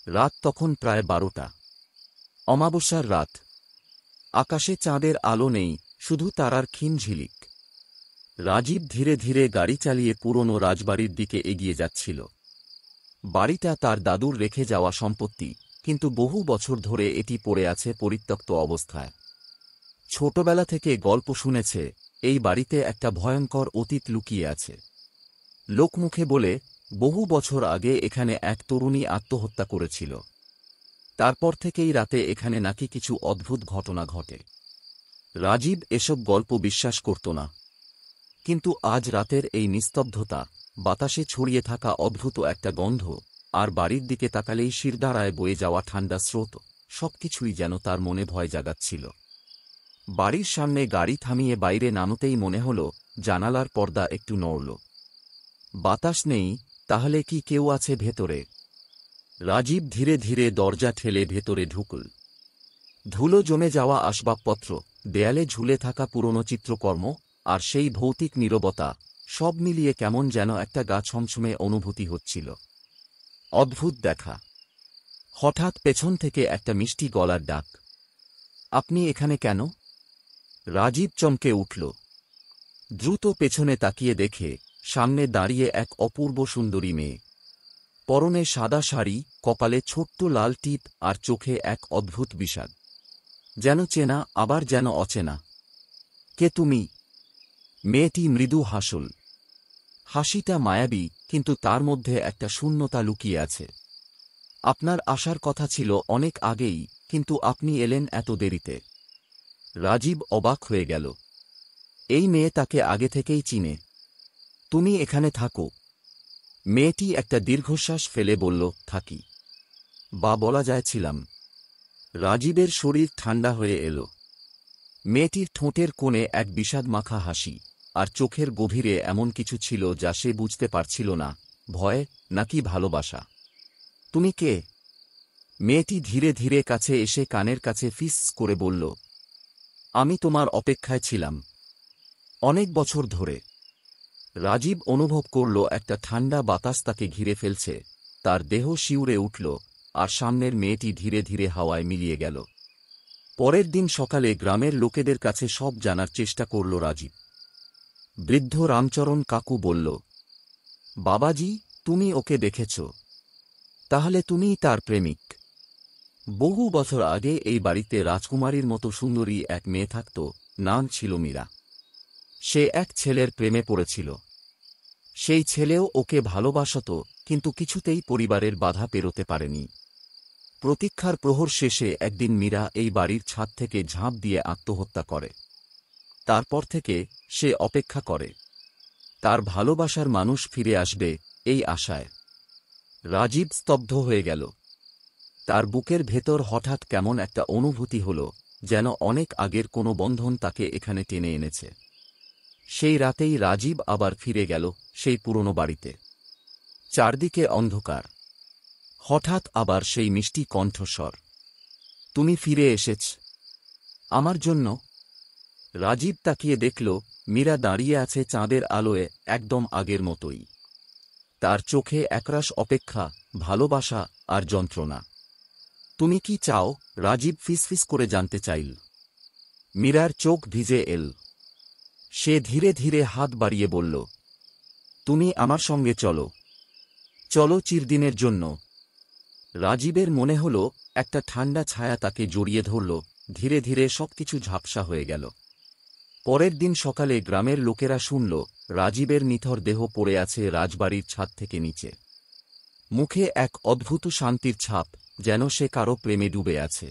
রাত তখন প্রায় 12টা। অমাবস্যার রাত। আকাশে চাঁদের আলো নেই, শুধু তারার ক্ষীণ ঝিলিক। রাজীব ধীরে ধীরে গাড়ি চালিয়ে পুরনো রাজবাড়ির দিকে এগিয়ে যাচ্ছিল। বাড়িটা তার দাদুর রেখে যাওয়া সম্পত্তি, কিন্তু বহু বছর ধরে এটি পড়ে আছে পরিত্যক্ত অবস্থায়। ছোটবেলা থেকে গল্প শুনেছে এই বাড়িতে একটা ভয়ঙ্কর অতীত লুকিয়ে আছে। লোকমুখে বলে বহু বছর আগে এখানে এক তরুণী আত্মহত্যা করেছিল। তারপর থেকেই রাতে এখানে নাকি কিছু অদ্ভুত ঘটনা ঘটে। রাজীব এসব গল্প বিশ্বাস করত না, কিন্তু আজ রাতের এই নিস্তব্ধতা, বাতাসে ছড়িয়ে থাকা অদ্ভুত একটা গন্ধ, আর বাড়ির দিকে তাকালেই শিরদাঁড়ায় বয়ে যাওয়া ঠান্ডা স্রোত, সবকিছুই যেন তার মনে ভয় জাগাচ্ছিল। বাড়ির সামনে গাড়ি থামিয়ে বাইরে নামতেই মনে হল জানালার পর্দা একটু নড়ল। বাতাস নেই, তাহলে কি কেউ আছে ভেতরে? রাজীব ধীরে ধীরে দরজা ঠেলে ভেতরে ঢুকল। ধুলো জমে যাওয়া আসবাবপত্র, দেয়ালে ঝুলে থাকা পুরনো চিত্রকর্ম, আর সেই ভৌতিক নীরবতা, সব মিলিয়ে কেমন যেন একটা গা ছমছমে অনুভূতি হচ্ছিল। অদ্ভুত দেখা। হঠাৎ পেছন থেকে একটা মিষ্টি গলার ডাক। আপনি এখানে কেন? রাজীব চমকে উঠল। দ্রুত পেছনে তাকিয়ে দেখে সামনে দাঁড়িয়ে এক অপূর্ব সুন্দরী মেয়ে। পরনে সাদা শাড়ি, কপালে ছোট্ট লাল টিপ, আর চোখে এক অদ্ভুত বিষাদ। যেন চেনা, আবার যেন অচেনা। কে তুমি? মেয়েটি মৃদু হাসল। হাসিটা মায়াবী, কিন্তু তার মধ্যে একটা শূন্যতা লুকিয়ে আছে। আপনার আসার কথা ছিল অনেক আগেই, কিন্তু আপনি এলেন এত দেরিতে। রাজীব অবাক হয়ে গেল। এই মেয়ে তাকে আগে থেকেই চিনে। তুমি এখানে থাকো? মেয়েটি একটা দীর্ঘশ্বাস ফেলে বলল, থাকি। বা বলা যায় ছিলাম। রাজীবের শরীর ঠান্ডা হয়ে এল। মেয়েটির ঠোঁটের কোণে এক বিষাদ মাখা হাসি, আর চোখের গভীরে এমন কিছু ছিল যা সে বুঝতে পারছিল না, ভয় নাকি ভালোবাসা। তুমি কে? মেয়েটি ধীরে ধীরে কাছে এসে কানের কাছে ফিস করে বলল, আমি তোমার অপেক্ষায় ছিলাম অনেক বছর ধরে। রাজীব অনুভব করল একটা ঠান্ডা বাতাস তাকে ঘিরে ফেলছে, তার দেহ শিউরে উঠল, আর সামনের মেয়েটি ধীরে ধীরে হাওয়ায় মিলিয়ে গেল। পরের দিন সকালে গ্রামের লোকেদের কাছে সব জানার চেষ্টা করল রাজীব। বৃদ্ধ রামচরণ কাকু বলল, বাবাজি, তুমি ওকে দেখেছ? তাহলে তুমিই তার প্রেমিক। বহু বছর আগে এই বাড়িতে রাজকুমারীর মতো সুন্দরী এক মেয়ে থাকত, নাম ছিল মীরা। সে এক ছেলের প্রেমে পড়েছিল। সেই ছেলেও ওকে ভালোবাসত, কিন্তু কিছুতেই পরিবারের বাধা পেরোতে পারেনি। প্রতীক্ষার প্রহর শেষে একদিন মীরা এই বাড়ির ছাদ থেকে ঝাঁপ দিয়ে আত্মহত্যা করে। তারপর থেকে সে অপেক্ষা করে তার ভালোবাসার মানুষ ফিরে আসবে, এই আশায়। রাজীব স্তব্ধ হয়ে গেল। তার বুকের ভেতর হঠাৎ কেমন একটা অনুভূতি হল, যেন অনেক আগের কোনো বন্ধন তাকে এখানে টেনে এনেছে। সেই রাতেই রাজীব আবার ফিরে গেল সেই পুরনো বাড়িতে। চারদিকে অন্ধকার। হঠাৎ আবার সেই মিষ্টি কণ্ঠস্বর, তুমি ফিরে এসেছ আমার জন্য। রাজীব তাকিয়ে দেখল মীরা দাঁড়িয়ে আছে চাঁদের আলোয়, একদম আগের মতোই। তার চোখে একরাশ অপেক্ষা, ভালোবাসা আর যন্ত্রণা। তুমি কি চাও? রাজীব ফিসফিস করে জানতে চাইল। মীরার চোখ ভিজে এল। সে ধীরে ধীরে হাত বাড়িয়ে বলল, তুমি আমার সঙ্গে চলো। চলো চিরদিনের জন্য। রাজীবের মনে হল একটা ঠান্ডা ছায়া তাকে জড়িয়ে ধরল, ধীরে ধীরে সবকিছু ঝাপসা হয়ে গেল। পরের দিন সকালে গ্রামের লোকেরা শুনল রাজীবের নিথর দেহ পড়ে আছে রাজবাড়ির ছাদ থেকে নিচে। মুখে এক অদ্ভুত শান্তির ছাপ, যেন সে কারো প্রেমে ডুবে আছে।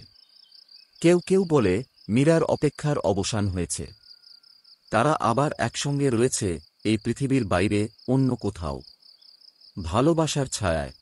কেউ কেউ বলে মীরার অপেক্ষার অবসান হয়েছে। তারা আবার একসঙ্গে রয়েছে এই পৃথিবীর বাইরে, অন্য কোথাও, ভালোবাসার ছায়ায়।